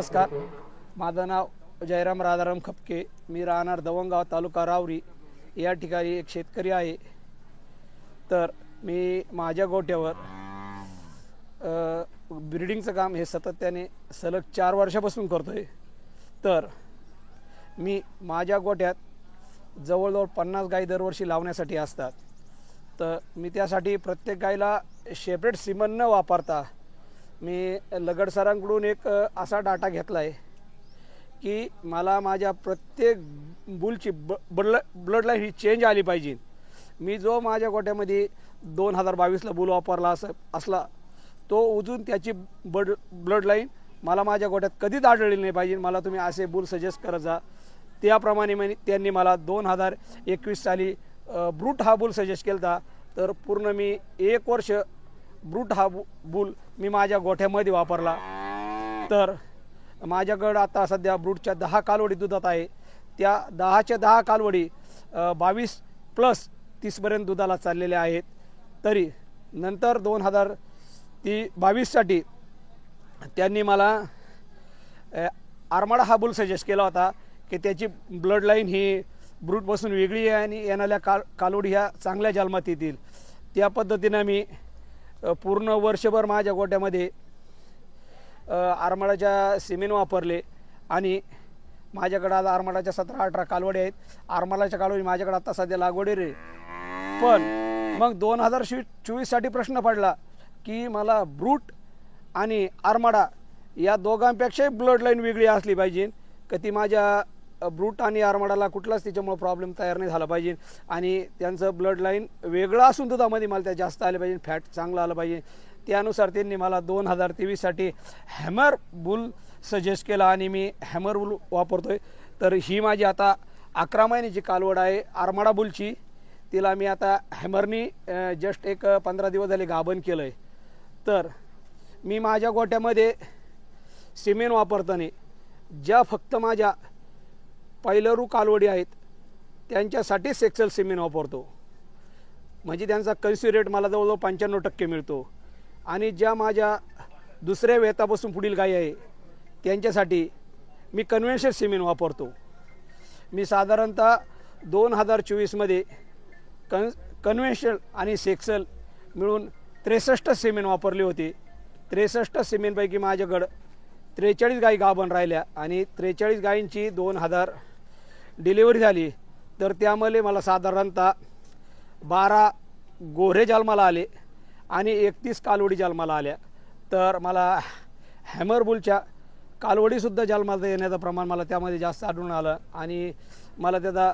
नमस्कार, माझं नाव जयराम राधाराम खपके. मी राहणार दवंगाव, तालुका रावरी या ठिकाणी एक शेतकरी आहे. तर मी माझ्या गोठ्यावर ब्रीडिंगचं काम हे सातत्याने सलग 4 वर्षापासून करतोय. तर मी माझ्या गोठ्यात जवळजवळ 50 गाई दरवर्षी लावण्यासाठी असतात. तर मी त्यासाठी प्रत्येक गाईला सेपरेट सिमन न वापरता मी लगड सरांकडून एक असा डाटा घेतला आहे की मला माझ्या प्रत्येक बुलची ब्लड लाईन ही चेंज आली पाहिजे. मी जो माझ्या गोठ्यामध्ये 2022ला बुल वापरला असला तो अजून त्याची ब्लड लाईन मला माझ्या गोठ्यात कधीच आढळली नाही पाहिजे. मला तुम्ही असे बुल सजेस्ट करत जा. त्याप्रमाणे त्यांनी मला 2021 साली ब्रूट हा बुल सजेस्ट केला. तर पूर्ण मी 1 वर्ष ब्रूट हा बुल मी माझ्या गोठ्यामध्ये वापरला. तर माझ्याकडं आता सध्या ब्रूटच्या 10 कालवडी दुधात आहे. त्या 10च्या 10 कालवडी 22+30पर्यंत दुधाला चाललेल्या आहेत. तरी नंतर 2022साठी त्यांनी मला आर्माडा हा बुल सजेस्ट केला होता की त्याची ब्लड लाईन ही ब्रूटपासून वेगळी आहे आणि येणाऱ्या कालवडी ह्या चांगल्या जन्मात येतील. त्या पद्धतीनं मी पूर्ण वर्षभर माझ्या गोठ्यामध्ये आर्माडाच्या सिमेंट वापरले आणि माझ्याकडे आता आर्माडाच्या 17-18 कालवडी आहेत. आर्माडाच्या कालवडी माझ्याकडे आता सध्या लागवडी रे. पण मग 2024साठी प्रश्न पडला की मला ब्रूट आणि आर्माडा या दोघांपेक्षाही ब्लड लाईन वेगळी असली पाहिजे की ती माझ्या ब्रूट आणि आर्माडाला कुठलाच त्याच्यामुळे प्रॉब्लेम तयार नाही झाला पाहिजे आणि त्यांचं ब्लड लाईन वेगळं असून दुधामध्ये मला त्या जास्त आले पाहिजे, फॅट चांगलं आलं पाहिजे. त्यानुसार त्यांनी मला 2023साठी हॅमर बुल सजेस्ट केला आणि मी हॅमर बुल वापरतोय. तर ही माझी आता 11 महिन्याची कालवड आहे आर्माडा बुलची. तिला मी आता हॅमरनी जस्ट एक 15 दिवस झाले गाभण केलं आहे. तर मी माझ्या गोठ्यामध्ये सिमेंट वापरताना ज्या फक्त माझ्या पहिलरू कालवडी आहेत त्यांच्यासाठी सेक्सल सिमेंट वापरतो. म्हणजे त्यांचा कन्स्यू रेट मला जवळजवळ 95% मिळतो. आणि ज्या माझ्या दुसऱ्या वेतापासून पुढील गाई आहे त्यांच्यासाठी मी कन्व्हेन्शनल सिमेंट वापरतो. मी साधारणतः 2024मध्ये कन्व्हेन्शनल आणि सेक्सल मिळून 63 सिमेंट वापरले होते. 63 सिमेंटपैकी माझ्याकडं 43 गाई गाभण राहिल्या आणि 43 गायींची 2000 डिलिव्हरी झाली. तर त्यामुळे मला साधारणतः 12 गोरे जन्माला आले आणि 31 कालवडी जन्माला आल्या. तर मला हॅमर बुलच्या कालवडीसुद्धा जन्माला येण्याचं प्रमाण मला त्यामध्ये जास्त आढळून आलं आणि मला त्याचा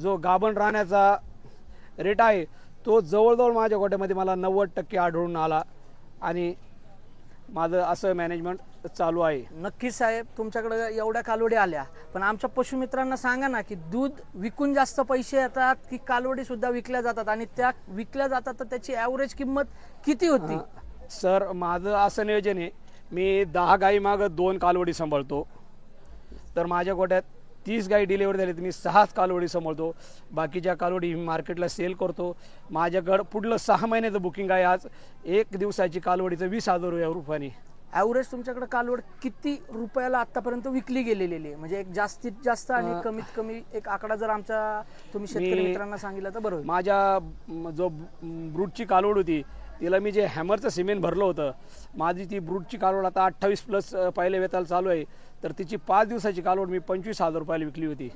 जो गाभण राहण्याचा रेट आहे तो जवळजवळ माझ्या गोठ्यामध्ये मला 90% आढळून आला आणि माझं असं मॅनेजमेंट चालू आहे. नक्कीच साहेब, तुमच्याकडे एवढ्या कालवडी आल्या, पण आमच्या पशुमित्रांना सांगा ना की दूध विकून जास्त पैसे येतात की कालवडी सुद्धा विकल्या जातात आणि त्या विकल्या जातात तर त्याची ॲव्हरेज किंमत किती होती? सर, माझं असं नियोजन आहे, मी 10 गाई मागं 2 कालवडी सांभाळतो. तर माझ्या गोठ्यात 30 गाई डिलिव्हरी झाली तर मी 6 कालवडी सांभाळतो. बाकीच्या कालवडी मी मार्केटला सेल करतो. माझ्याकडं पुढलं 6 महिन्याचं बुकिंग आहे. आज 1 दिवसाची कालवडीचं 20,000 रुपयाने. ॲव्हरेज तुमच्याकडे कालवड किती रुपयाला आतापर्यंत विकली गेलेली आहे? म्हणजे एक जास्तीत जास्त आणि कमीत कमी एक आकडा जर आमच्या तुम्ही शेतकरी मित्रांना सांगितलं तर बरोबर. माझ्या जो ब्रूटची कालवड होती तिला मी जे हॅमरचं सिमेंट भरलं होतं, माझी ती ब्रूटची कालवड आता 28+ पहिल्या वेताला चालू आहे. तर तिची 5 दिवसाची कालवड मी 25,000 रुपयाला विकली होती.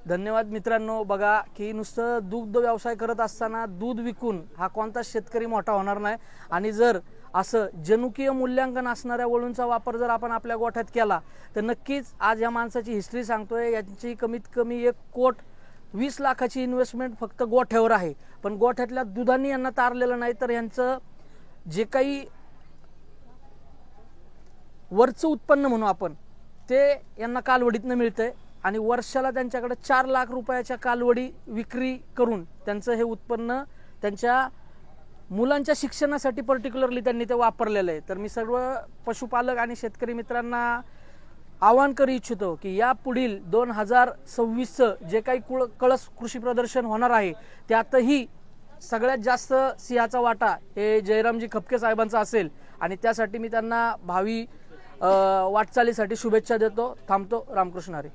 धन्यवाद मित्रांनो. बघा की नुसतं दुग्ध व्यवसाय करत असताना दूध विकून हा कोणताच शेतकरी मोठा होणार नाही. आणि जर असं जनुकीय मूल्यांकन असणाऱ्या वळूंचा वापर जर आपण आपल्या गोठ्यात केला तर नक्कीच आज या माणसाची हिस्ट्री सांगतोय. यांची कमीत कमी 1,20 लाखाची इन्व्हेस्टमेंट फक्त गोठ्यावर आहे. पण गोठ्यातल्या दुधाने यांना तारलेलं नाही. तर यांचं जे काही वरचं उत्पन्न म्हणू आपण ते यांना कालवडीतनं मिळतंय आणि वर्षाला त्यांच्याकडे 4 लाख रुपयाच्या कालवडी विक्री करून त्यांचं हे उत्पन्न त्यांच्या मुलांच्या शिक्षणासाठी पर्टिक्युलरली त्यांनी ते वापरलेलं आहे. तर मी सर्व पशुपालक आणि शेतकरी मित्रांना आवाहन करू इच्छितो की या पुढील 2026चं जे काही कळस कृषी प्रदर्शन होणार आहे त्यातही सगळ्यात जास्त सिंहाचा वाटा हे जयरामजी खपके साहेबांचा असेल आणि त्यासाठी मी त्यांना भावी वाटचालीसाठी शुभेच्छा देतो. थांबतो. रामकृष्ण हरी.